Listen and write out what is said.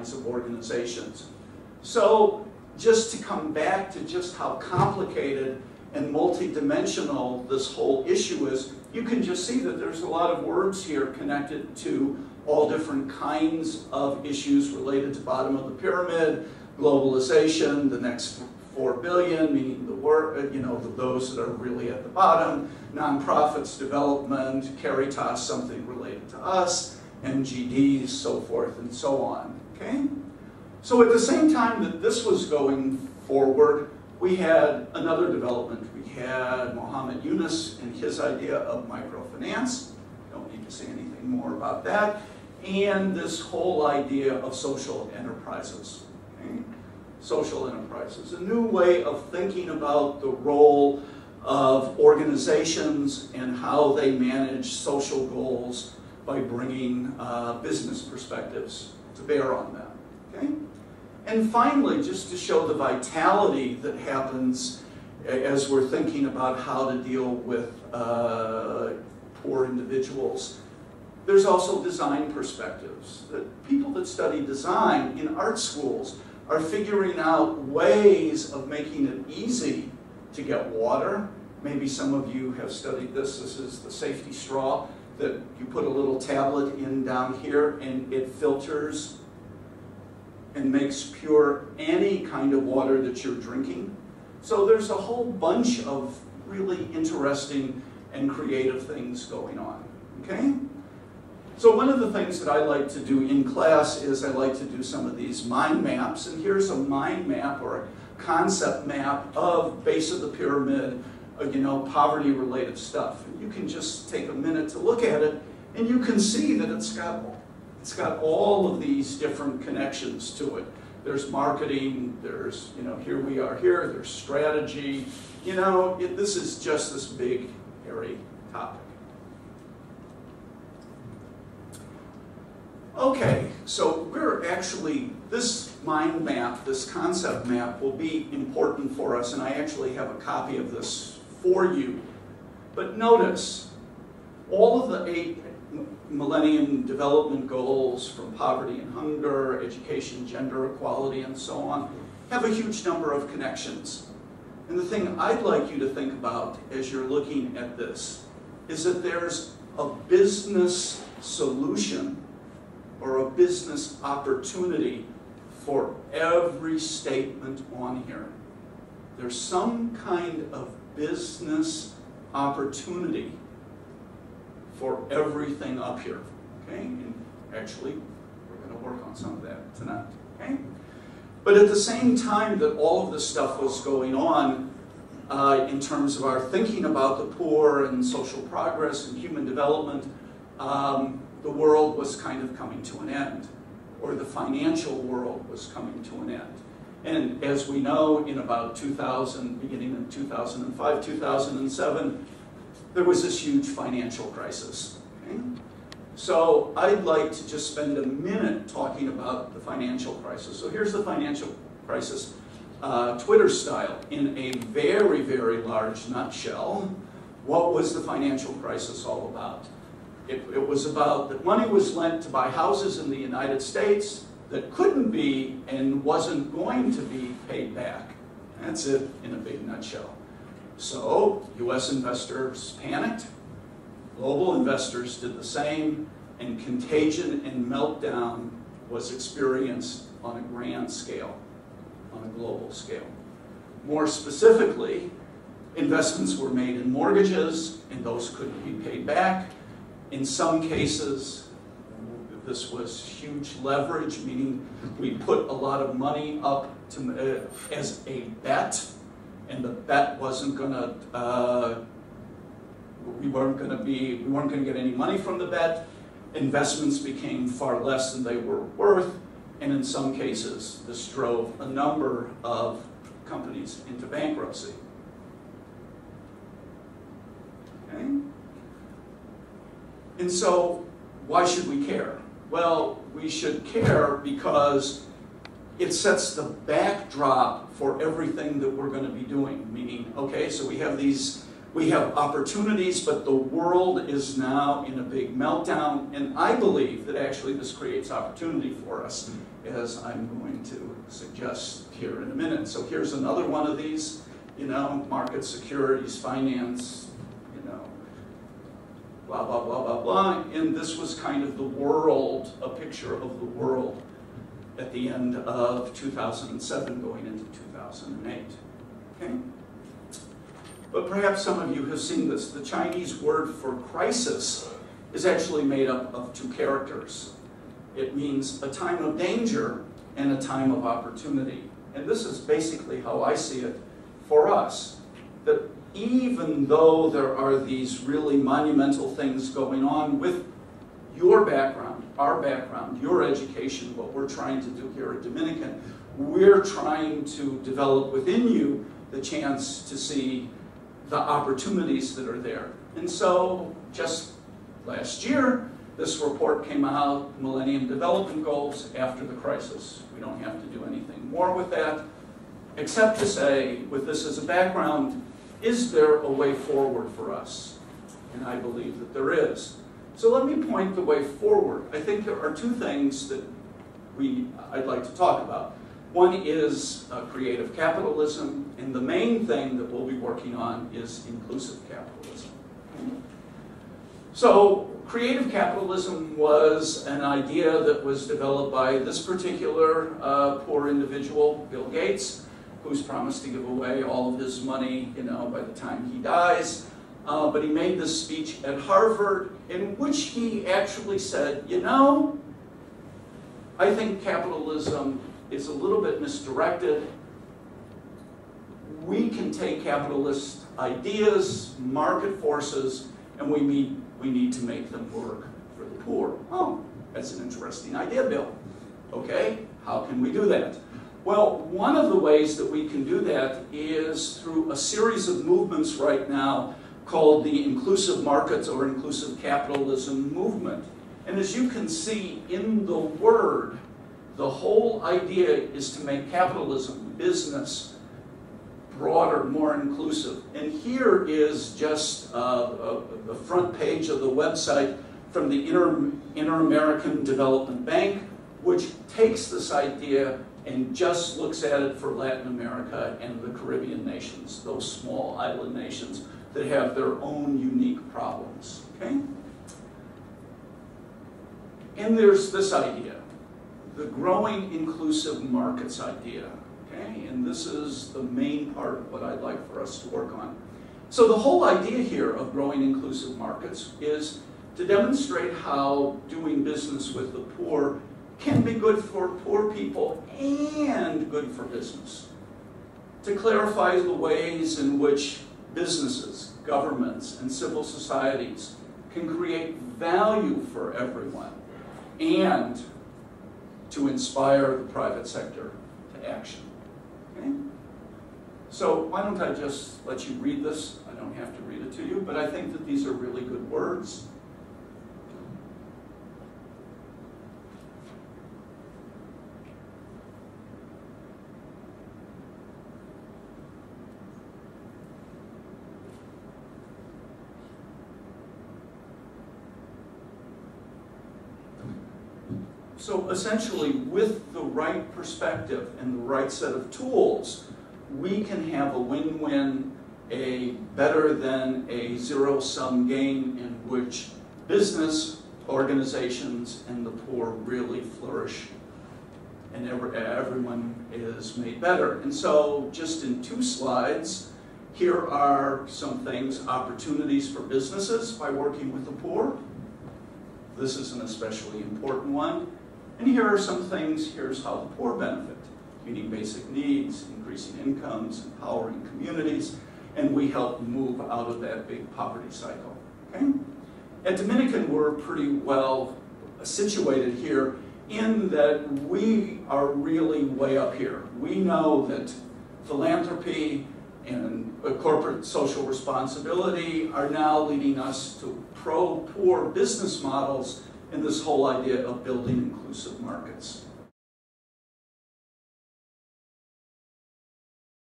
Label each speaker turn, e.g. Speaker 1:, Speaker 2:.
Speaker 1: kinds of organizations. So just to come back to just how complicated and multidimensional this whole issue is, you can just see that there's a lot of words here connected to all different kinds of issues related to bottom of the pyramid, globalization, the next 4 billion, meaning the work, those that are really at the bottom, nonprofits, development, Caritas, something related to us, MGDs, so forth and so on, okay? So at the same time that this was going forward, we had another development. We had Mohammed Yunus and his idea of microfinance. Don't need to say anything more about that. And this whole idea of social enterprises. Okay? Social enterprises, a new way of thinking about the role of organizations and how they manage social goals by bringing business perspectives to bear on them. Okay? And finally, just to show the vitality that happens as we're thinking about how to deal with poor individuals, there's also design perspectives. That people that study design in art schools are figuring out ways of making it easy to get water. Maybe some of you have studied this. This is the safety straw that you put a little tablet in down here and it filters and makes pure any kind of water that you're drinking. So there's a whole bunch of really interesting and creative things going on, okay? So one of the things that I like to do in class is I like to do some of these mind maps, and here's a mind map or a concept map of base of the pyramid, poverty related stuff. And you can just take a minute to look at it and you can see that it's got all of these different connections to it. There's marketing, there's, here we are here, there's strategy. This is just this big, hairy topic. Okay, so this mind map, this concept map will be important for us, and I actually have a copy of this for you. But notice, all of the 8 Millennium Development Goals, from poverty and hunger, education, gender equality, and so on, have a huge number of connections. And the thing I'd like you to think about as you're looking at this is that there's a business solution or a business opportunity for every statement on here. There's some kind of business opportunity for everything up here, okay? And actually, we're going to work on some of that tonight, okay? But at the same time that all of this stuff was going on in terms of our thinking about the poor and social progress and human development, the world was kind of coming to an end, or the financial world was coming to an end. And as we know, in about 2000, beginning in 2005, 2007, there was this huge financial crisis. Okay? So I'd like to just spend a minute talking about the financial crisis. So here's the financial crisis, Twitter style, in a very, very large nutshell. What was the financial crisis all about? It was about that money was lent to buy houses in the United States that couldn't be and wasn't going to be paid back. That's it in a big nutshell. So US investors panicked, global investors did the same, and contagion and meltdown was experienced on a grand scale, on a global scale. More specifically, investments were made in mortgages, and those couldn't be paid back. In some cases, this was huge leverage, meaning we put a lot of money up to, as a bet, and the bet wasn't going to, we weren't going to get any money from the bet. Investments became far less than they were worth, and in some cases, this drove a number of companies into bankruptcy. Okay? And so, why should we care? Well, we should care because it sets the backdrop for everything that we're going to be doing. Meaning, okay, so we have opportunities, but the world is now in a big meltdown, and I believe that actually this creates opportunity for us as I'm going to suggest here in a minute. So here's another one of these, market securities, finance, blah, blah, blah, blah, blah. And this was kind of the world, a picture of the world at the end of 2007 going into 2008. Okay? But perhaps some of you have seen this. The Chinese word for crisis is actually made up of two characters. It means a time of danger and a time of opportunity. And this is basically how I see it for us. That even though there are these really monumental things going on with your background, our background, your education, what we're trying to do here at Dominican, we're trying to develop within you the chance to see the opportunities that are there. And so just last year, this report came out, Millennium Development Goals after the crisis. We don't have to do anything more with that, except to say, with this as a background, is there a way forward for us? And I believe that there is. So let me point the way forward. I think there are two things that I'd like to talk about. One is creative capitalism, and the main thing that we'll be working on is inclusive capitalism. So creative capitalism was an idea that was developed by this particular poor individual, Bill Gates, who's promised to give away all of his money, by the time he dies. But he made this speech at Harvard in which he actually said, I think capitalism is a little bit misdirected. We can take capitalist ideas, market forces, and we need to make them work for the poor. Oh, that's an interesting idea, Bill. Okay, how can we do that? Well, one of the ways that we can do that is through a series of movements right now called the inclusive markets or inclusive capitalism movement. And as you can see in the word, the whole idea is to make capitalism, business, broader, more inclusive. And here is just the front page of the website from the Inter-American Development Bank, which takes this idea and just looks at it for Latin America and the Caribbean nations, those small island nations that have their own unique problems. Okay? And there's this idea, the growing inclusive markets idea. Okay? And this is the main part of what I'd like for us to work on. So the whole idea here of growing inclusive markets is to demonstrate how doing business with the poor can be good for poor people and good for business. To clarify the ways in which businesses, governments, and civil societies can create value for everyone, and to inspire the private sector to action. Okay? So why don't I just let you read this? I don't have to read it to you, but I think that these are really good words. So essentially, with the right perspective and the right set of tools, we can have a win-win, a better than a zero-sum game in which business, organizations, and the poor really flourish, and everyone is made better. And so, just in 2 slides, here are some things, opportunities for businesses by working with the poor. This is an especially important one. And here are some things, here's how the poor benefit. Meeting basic needs, increasing incomes, empowering communities, and we help move out of that big poverty cycle. Okay? At Dominican, we're pretty well situated here in that we are really way up here. We know that philanthropy and corporate social responsibility are now leading us to pro-poor business models and this whole idea of building inclusive markets.